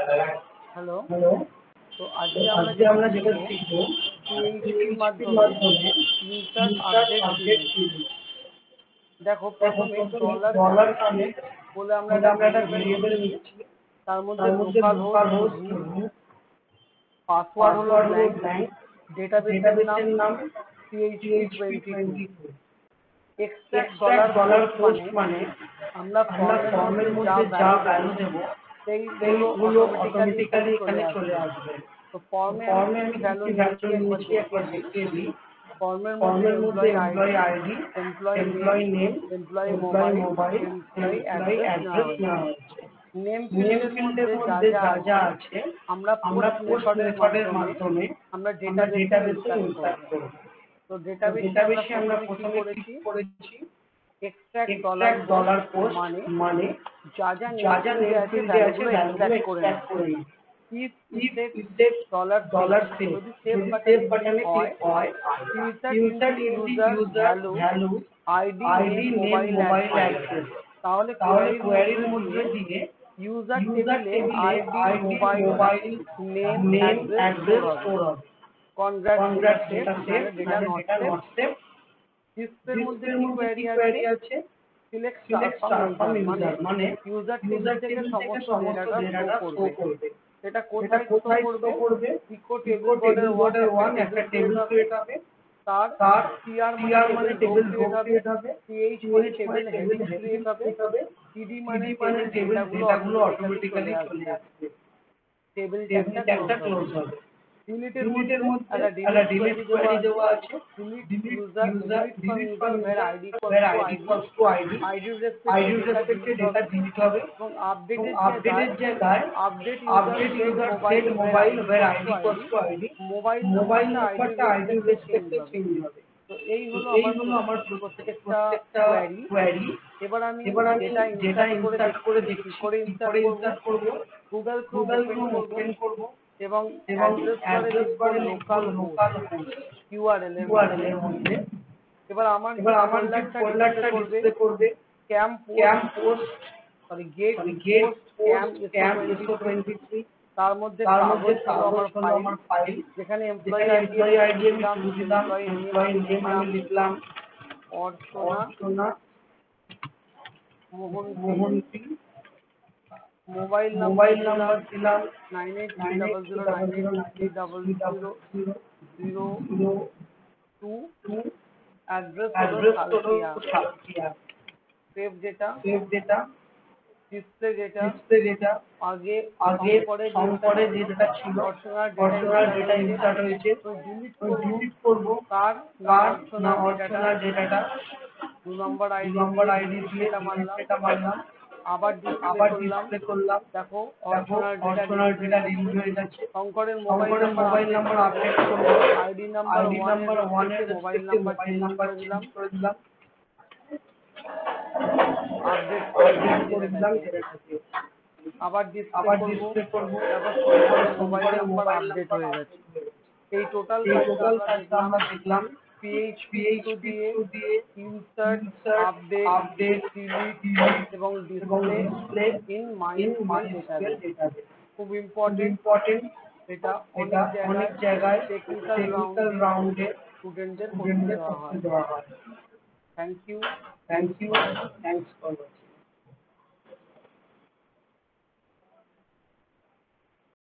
Hello. Hello. তো তো আজকে আমরা আজকে যেটা আমরা যেটা শিখবো শিখব পিএইচপির PHP র মাধ্যমে মাধ্যমে insert insert update update series. Series. দেখো দেখো প্রথমে প্রথমে ডলার ডলার কানেক্ট কানেক্ট বলে আমরা বলে একটা আমরা একটা ভেরিয়েবল ভেরিয়েবল নিচ্ছি, নিচ্ছি, তার মধ্যে তার মধ্যে local local host host root, root, password হলো পাসওয়ার্ড হলো ব্ল্যাঙ্ক, ব্ল্যাঙ্ক, ডেটাবেসের নাম ডেটাবেসের নাম PHP PHP 22। 22। Extract extract dollar dollar post post মানে মানে আমরা আমরা ফর্মের মধ্যে ফর্মের যা মধ্যে যা ভ্যালু দেবো ভ্যালু দেব সেইগুলো সেইগুলো অটোমেটিক্যালি এখানে অটোমেটিক্যালি চলে এখানে চলে আসবে। আসবে। তো তো ফর্মে আমি ফর্মে কি আমি কি কি ভ্যালু কি ভ্যালু নিয়েছি একবার নিয়েছি দেখিয়ে একবার দিই। দেখিয়ে দিই। ফর্মের মধ্যে ফর্মের মধ্যে employee ID, employee ID, employee name, employee name, employee employee mobile, mobile, employee employee address নেওয়া অ্যাড্রেস হয়েছে। নেওয়া হয়েছে। নেম নেম ফিল্ডের ফিল্ডের মধ্যে যা মধ্যে যা যা যা আছে আছে আমরা আমরা পোস্ট পোস্ট মেথডের মেথডের মাধ্যমে মাধ্যমে আমরা আমরা ডেটাবেসে ডেটাবেসে ইনসার্ট ইনসার্ট করব। করব। তো তো ডেটাবেসে আমরা ডেটাবেসে আমরা প্রথমে কি প্রথমে ক্লিক করেছি, করেছি extract dollar extract post dollar post মানে মানে যা যা যা নেম যা ফিল্ডে নেম আছে ফিল্ডে আছে ভ্যালুগুলো ভ্যালুগুলো এক্সট্রাক্ট করে এক্সট্রাক্ট নিই। করে নিই। If if set if dollar save, dollar save যদি সেভ যদি সেভ বাটনে ক্লিক বাটনে হয় ক্লিক হয় insert into insert into user user value value ID name ID name mobile mobile address, address, তাহলে তাহলে কোয়ারির কোয়ারির মধ্যে মধ্যে দিয়ে দিয়ে ইউজার ইউজার টেবিলে টেবিলে ID ID mobile mobile name name address store address হবে। স্টোর হবে। Congrats data congrats save, data save নাহলে ডেটা নাহলে not data save. Not save. ডিসপ্লের মধ্যে ডিসপ্লের কি মধ্যে কি কোয়ারি আছে, কোয়ারি আছে, select star select from star from user মানে ইউজার মানে ইউজার টেবিল ইউজার থেকে টেবিল থেকে সমস্ত সমস্ত ডেটাটা শো ডেটাটা শো করবে। করবে। এটা এটা কোথায় শো কোথায় শো করবে, করবে? Echo echo table border table one border একটা ওয়ান একটা টেবিল ক্রিয়েট টেবিল হবে, ক্রিয়েট হবে, তার তার টিআর মানে টিআর মানে table row table row create হবে, ক্রিয়েট হবে, টিএইচ মানে টিএইচ মানে table table heading heading create হবে, ক্রিয়েট হবে, টিডি মানে টিডি মানে টেবিল টেবিল ডেটাগুলো ডেটাগুলো অটোমেটিক্যালি চলে অটোমেটিক্যালি চলে আসবে। আসবে। টেবিল টেবিল ট্যাগটা ক্লোজ ট্যাগটা হবে। ক্লোজ হবে। ডিলিটের ডিলিটের মধ্যে মধ্যে একটা একটা ডিলিট ডিলিট কোয়ারি দেওয়া কোয়েরি আছে, দেওয়া আছে, delete delete user user delete from delete from user where user id equals where to id id, equals to id, আইডির রেসপেক্টে id ডেটা রেসপেক্টে ডিলিট ডেটা হবে ডিলিট হবে এবং এবং আপডেটের আপডেটের জায়গায় জায়গায় update user update set user mobile set where mobile id where equals id to equals id, to id, mobile mobile নাম্বারটা আইডির নাম্বারটা আইডির রেসপেক্টে চেঞ্জ রেসপেক্টে হবে। চেঞ্জ হবে। তো এই তো হলো এই আমার হলো আমার প্রত্যেকটা প্রত্যেকটা কোয়ারি। কোয়েরি। এবার আমি এবার আমি ডেটা ডেটা ইনসার্ট করে ইনসার্ট করে দেখছি কি দেখছি করে কি ইনসার্ট করে করব। ইনসার্ট করব। Google Chrome Google open Chrome করব ওপেন করব এবং এবং অ্যাড্রেস বারে অ্যাড্রেস লিখব বারে লিখব local host local host URL এর ইউআরএল মধ্যে। এর মধ্যে। এবার আমার যে এবার আমার যে ফোল্ডারটা ডিসপ্লে ফোল্ডারটা করবে ডিসপ্লে করবে camp post, camp post get get post post camp SO camp SO 23, 23, তার মধ্যে তার মধ্যে কাগজ হলো কাগজ আমার হলো ফাইল, আমার ফাইল, যেখানে এমপ্লয়ি যেখানে আইডি আমি এমপ্লয়ি শুধু আইডি আমি দিলাম, শুরু দিলাম, এমপ্লয়ি নেম এমপ্লয়ি আমি নেম আমি লিখলাম লিখলাম অর্চনা অর্চনা মোহন্তি, মোহন্তী, মোবাইল নাম্বার মোবাইল দিলাম নাম্বার দিলাম 98300983000002, 983009830002, অ্যাড্রেস হলো অ্যাড্রেস হলো Salkia, Satkhira. Save data, save data, display data, display data, আগে আগে শঙ্করের যে ডেটা শঙ্করের যে ছিল ডেটা ছিল অর্চনার ডেটা অর্চনার ইনসার্ট ডেটা হয়েছে, ইনসার্ট হয়েছে, তো ডিলিট ওই করব ডিলিট করব কার না কার না অর্চনার ডেটাটা, অর্চনার ডেটাটা। 2 নম্বর দু আইডি নম্বর দিয়ে আইডি ডিলিট দিয়ে ডেটা ডিলিট মারলাম, ডেটা মারলাম, আবার ডিসপ্লে আবার করলাম, ডিসপ্লে করলাম, দেখো দেখো অর্চনার ডেটা অর্চনার ডিলিট হয়ে ডেটা গেছে। ডিলিট হয়ে গেছে। শঙ্করের মোবাইল শঙ্করের নাম্বার মোবাইল আপডেট নাম্বার করব, আপডেট করব, আইডি নাম্বার আইডি 1 এর নাম্বার 1 রেসপেক্টে এর মোবাইল রেসপেক্টে নাম্বার মোবাইল চেঞ্জ নাম্বার করে চেঞ্জ দিলাম, করে দিলাম, আপডেট করে দিলাম আপডেট করে দিলাম ডেটাটাকে, ডেটাটাকে। আবার ডিসপ্লে আবার করব, ডিসপ্লে করব, দেখো তারপরে শঙ্করের মোবাইল শঙ্করের নাম্বার মোবাইল আপডেট নাম্বার হয়ে গেছে। আপডেট হয়ে গেছে। এই টোটাল এই কাজটা টোটাল আমরা কাজটা দেখলাম আমরা দেখলাম পিএইচপি 2 PHP দিয়ে 2 দিয়ে insert, insert, update, update, delete delete এবং এবং display display in in MySQL MySQL database. Database. খুব খুব ইম্পর্টেন্ট, ইম্পর্টেন্ট, এটা এটা অনেক অনেক জায়গায় জায়গায় টেকনিক্যাল টেকনিক্যাল রাউন্ডে রাউন্ডে স্টুডেন্টদের করতে স্টুডেন্টদের দেওয়া করতে হয়। দেওয়া হয়। Thank you, thank thanks you, for watching. Thanks for watching.